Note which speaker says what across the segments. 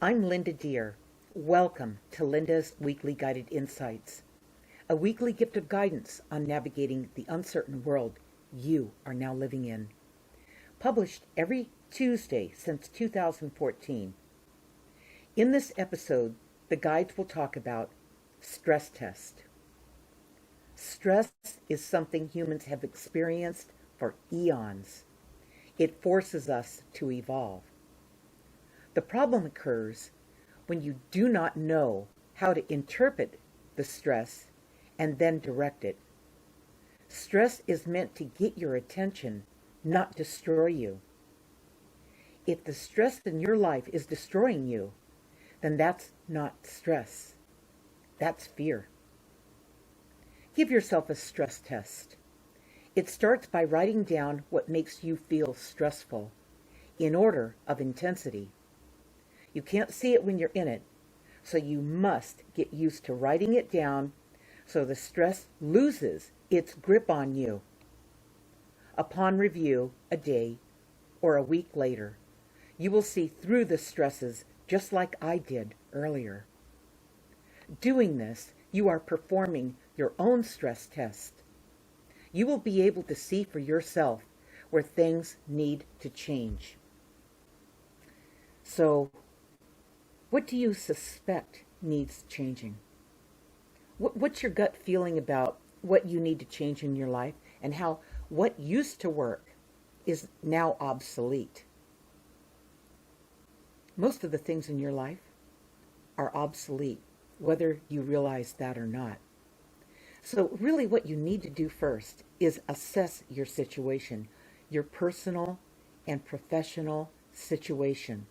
Speaker 1: I'm Linda Deer. Welcome to Linda's Weekly Guided Insights, a weekly gift of guidance on navigating the uncertain world you are now living in. Published every Tuesday since 2014. In this episode, the guides will talk about stress test. Stress is something humans have experienced for eons. It forces us to evolve. The problem occurs when you do not know how to interpret the stress and then direct it. Stress is meant to get your attention, not destroy you. If the stress in your life is destroying you, then that's not stress. That's fear. Give yourself a stress test. It starts by writing down what makes you feel stressful in order of intensity. You can't see it when you're in it, so you must get used to writing it down so the stress loses its grip on you. Upon review, a day or a week later, you will see through the stresses just like I did earlier. Doing this, you are performing your own stress test. You will be able to see for yourself where things need to change. So, what do you suspect needs changing? What's your gut feeling about what you need to change in your life and how what used to work is now obsolete? Most of the things in your life are obsolete, whether you realize that or not. So really what you need to do first is assess your situation, your personal and professional situation.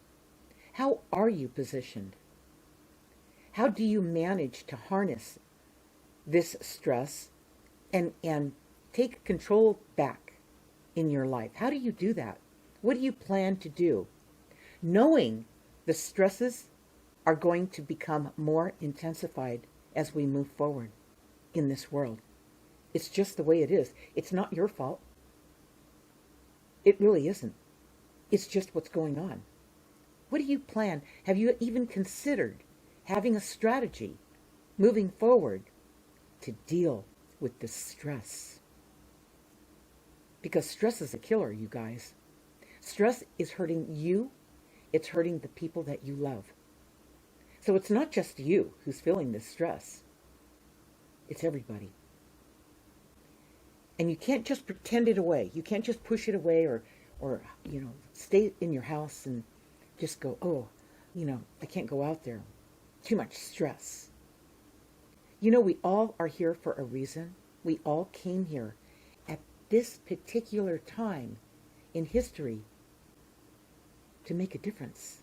Speaker 1: How are you positioned? How do you manage to harness this stress and take control back in your life? How do you do that? What do you plan to do? Knowing the stresses are going to become more intensified as we move forward in this world. It's just the way it is. It's not your fault. It really isn't. It's just what's going on. What do you plan? Have you even considered having a strategy moving forward to deal with this stress? Because stress is a killer, you guys. Stress is hurting you. It's hurting the people that you love. So it's not just you who's feeling this stress. It's everybody. And you can't just pretend it away. You can't just push it away or stay in your house and just go, I can't go out there. Too much stress. We all are here for a reason. We all came here at this particular time in history to make a difference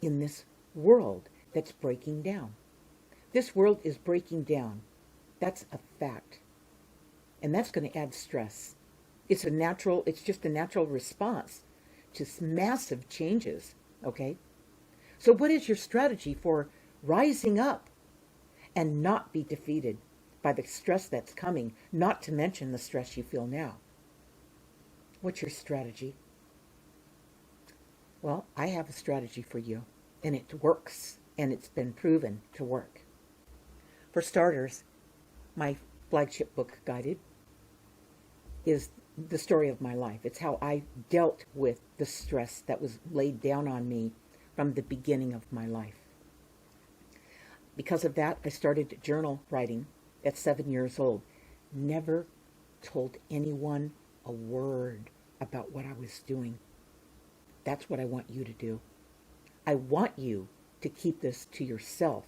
Speaker 1: in this world that's breaking down. This world is breaking down. That's a fact. And that's going to add stress. It's just a natural response to massive changes. Okay? So what is your strategy for rising up and not be defeated by the stress that's coming, not to mention the stress you feel now? What's your strategy? Well, I have a strategy for you, and it works, and it's been proven to work. For starters, my flagship book, Guided, is the story of my life. It's how I dealt with the stress that was laid down on me from the beginning of my life. Because of that, I started journal writing at 7 years old. Never told anyone a word about what I was doing. That's what I want you to do. I want you to keep this to yourself.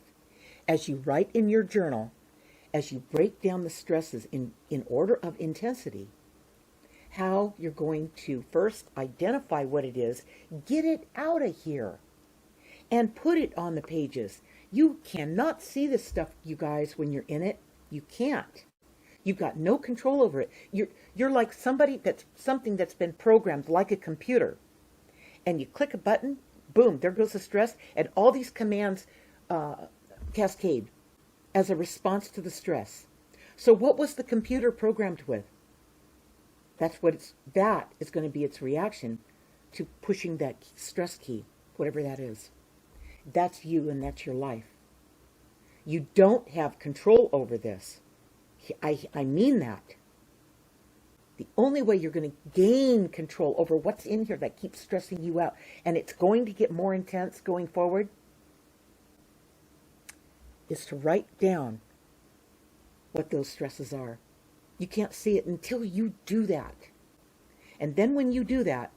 Speaker 1: As you write in your journal, as you break down the stresses in order of intensity, how you're going to first identify what it is, get it out of here, and put it on the pages. You cannot see this stuff, you guys, when you're in it. You can't. You've got no control over it. You're like something that's been programmed like a computer. And you click a button, boom, there goes the stress, and all these commands cascade as a response to the stress. So what was the computer programmed with? That is going to be its reaction to pushing that stress key, whatever that is. That's you and that's your life. You don't have control over this. I mean that. The only way you're going to gain control over what's in here that keeps stressing you out, and it's going to get more intense going forward, is to write down what those stresses are. You can't see it until you do that. And then when you do that,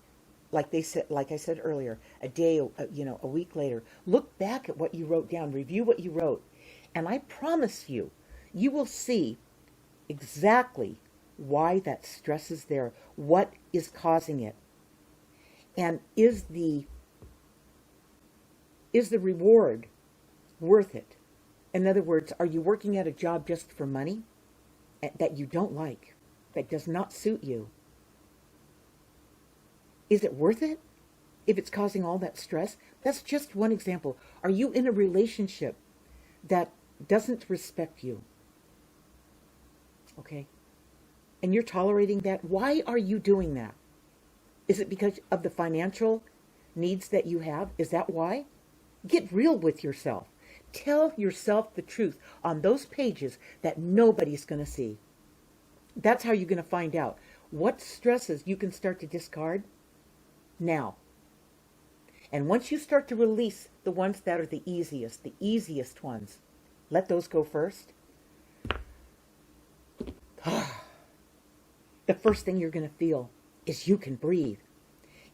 Speaker 1: like I said earlier, a day, a week later, look back at what you wrote down, review what you wrote, and I promise you, you will see exactly why that stress is there, what is causing it, and is the reward worth it? In other words, are you working at a job just for money that you don't like, that does not suit you? Is it worth it if it's causing all that stress? That's just one example. Are you in a relationship that doesn't respect you? Okay? And you're tolerating that? Why are you doing that? Is it because of the financial needs that you have? Is that why? Get real with yourself. Tell yourself the truth on those pages that nobody's going to see. That's how you're going to find out what stresses you can start to discard now. And once you start to release the ones that are the easiest ones, let those go first. The first thing you're going to feel is you can breathe.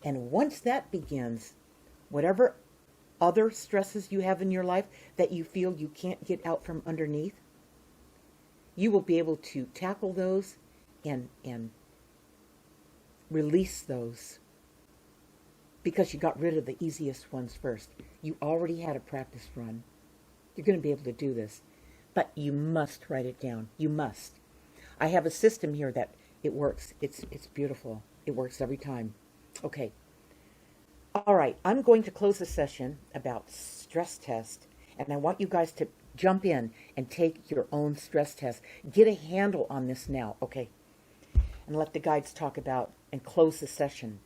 Speaker 1: And once that begins, whatever other stresses you have in your life that you feel you can't get out from underneath, you will be able to tackle those and release those because you got rid of the easiest ones first. You already had a practice run. You're going to be able to do this, but you must write it down. You must. I have a system here that it works. It's beautiful. It works every time. Okay. All right. I'm going to close the session about stress test, and I want you guys to jump in and take your own stress test. Get a handle on this now, okay? And let the guides talk about and close the session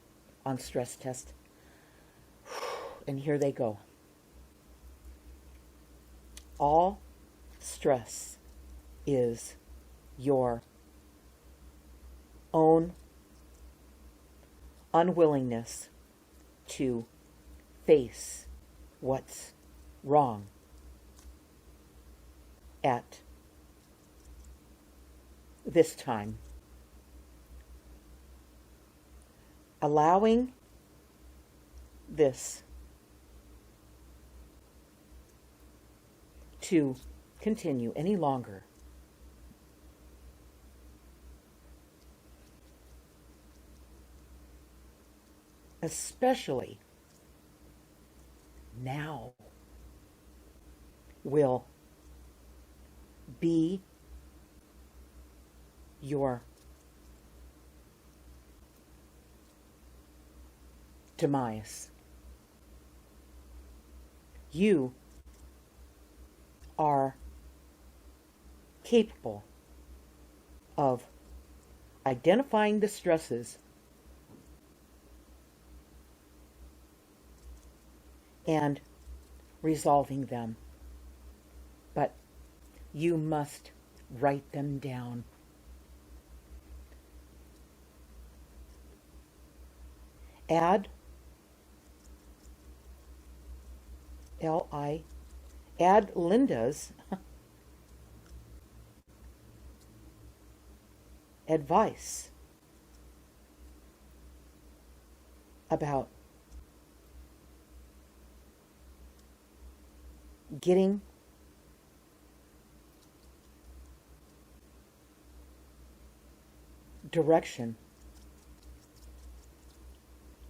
Speaker 1: on stress test. And here they go. All stress is your own unwillingness to face what's wrong at this time. Allowing this to continue any longer especially now, will be your demise. You are capable of identifying the stresses and resolving them. But you must write them down. Add Linda's advice about getting direction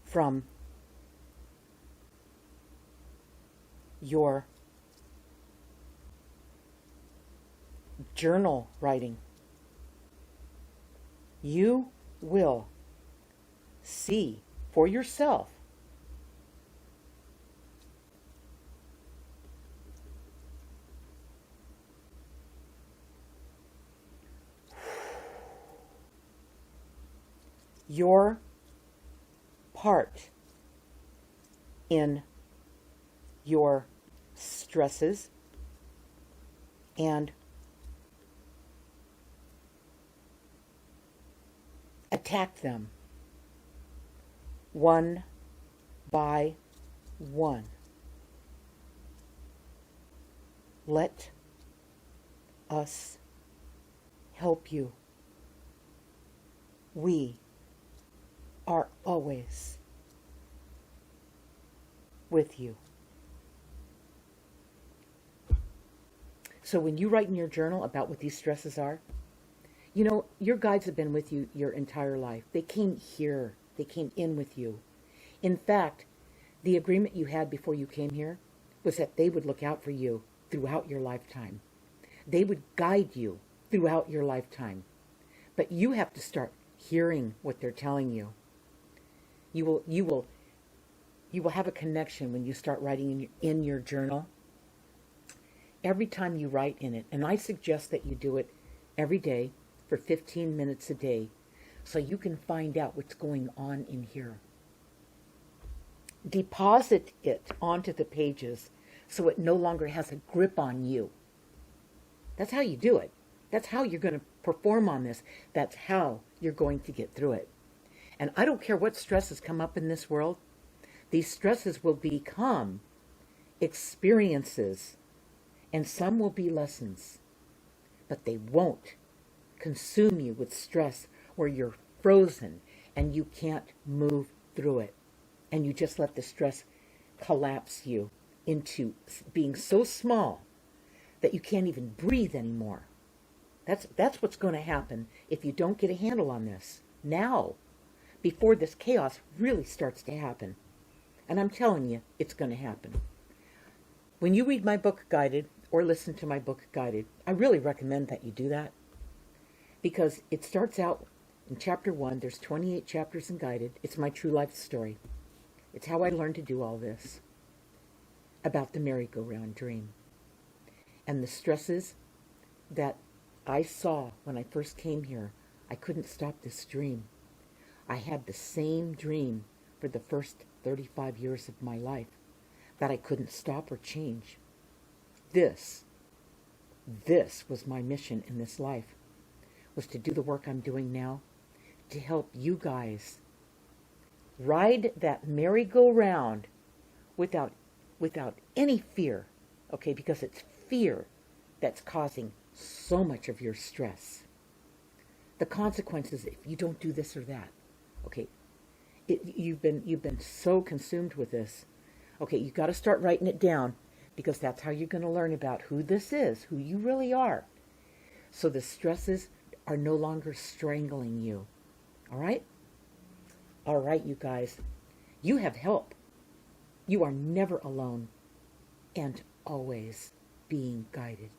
Speaker 1: from your journal writing. You will see for yourself your part in your stresses and attack them one by one. Let us help you. We are always with you. So when you write in your journal about what these stresses are, you know, your guides have been with you your entire life. They came here. They came in with you. In fact, the agreement you had before you came here was that they would look out for you throughout your lifetime. They would guide you throughout your lifetime. But you have to start hearing what they're telling you. You will have a connection when you start writing in your journal. Every time you write in it, and I suggest that you do it every day for 15 minutes a day so you can find out what's going on in here. Deposit it onto the pages so it no longer has a grip on you. That's how you do it. That's how you're going to perform on this. That's how you're going to get through it. And I don't care what stresses come up in this world. These stresses will become experiences, and some will be lessons. But they won't consume you with stress where you're frozen and you can't move through it. And you just let the stress collapse you into being so small that you can't even breathe anymore. That's what's going to happen if you don't get a handle on this now, before this chaos really starts to happen. And I'm telling you, it's going to happen. When you read my book Guided or listen to my book Guided, I really recommend that you do that, because it starts out in chapter 1. There's 28 chapters in Guided. It's my true life story. It's how I learned to do all this, about the merry-go-round dream and the stresses that I saw when I first came here. I couldn't stop this dream. I had the same dream for the first 35 years of my life that I couldn't stop or change. This was my mission in this life, was to do the work I'm doing now, to help you guys ride that merry-go-round without any fear, okay? Because it's fear that's causing so much of your stress. The consequences if you don't do this or that, okay? You've been so consumed with this. Okay, you've got to start writing it down, because that's how you're going to learn about who this is, who you really are. So the stresses are no longer strangling you. All right? All right, you guys. You have help. You are never alone and always being guided.